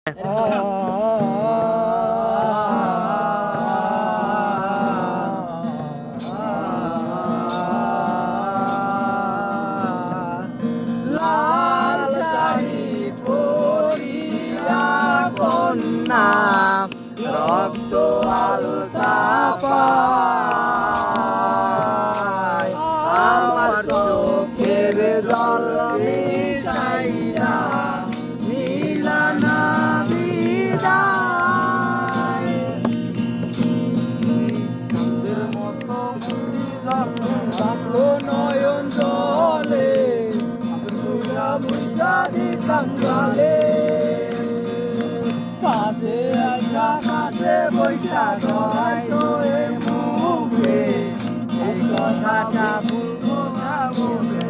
লাল শাড়ি পরিয়া কন্যা রক্ত আলতা পায় আমার চোখের জল মিশাইয়া মিলানা বিদায় চাঁদের মতো বাসলো নয়ন জলে কাঙ্গালে পাশে আইসা কাছে বৈশা ধরাই তোরে মুখে এই কথাটা বলবো না বলে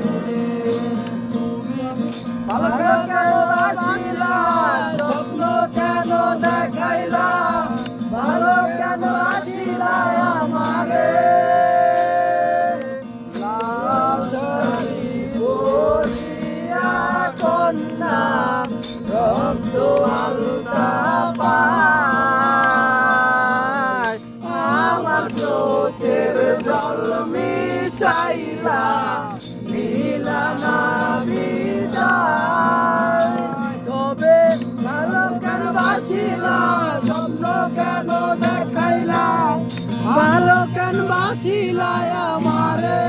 ভালো কেন আসিলা স্বপ্ন কেন দেখাইলা ভালো কেন আসিলা আমারে লাল শাড়ি পরিয়া কন্যা রক্ত আলতা পায় আমার চোখের জল মিশাইলা মিলানা বিদায় তবে ভালো কেন বাসিলা স্বপ্ন কেন দেখাইলা ভালো কেন বাসিলা আমারে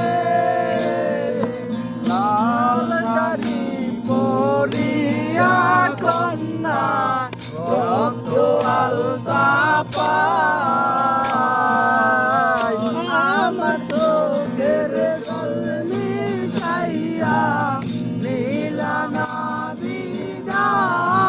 লাল শাড়ি পরিয়া কন্যা রক্ত আলতা পায় আমার চোখের জল মিশাইয়া নীলানা বিদায়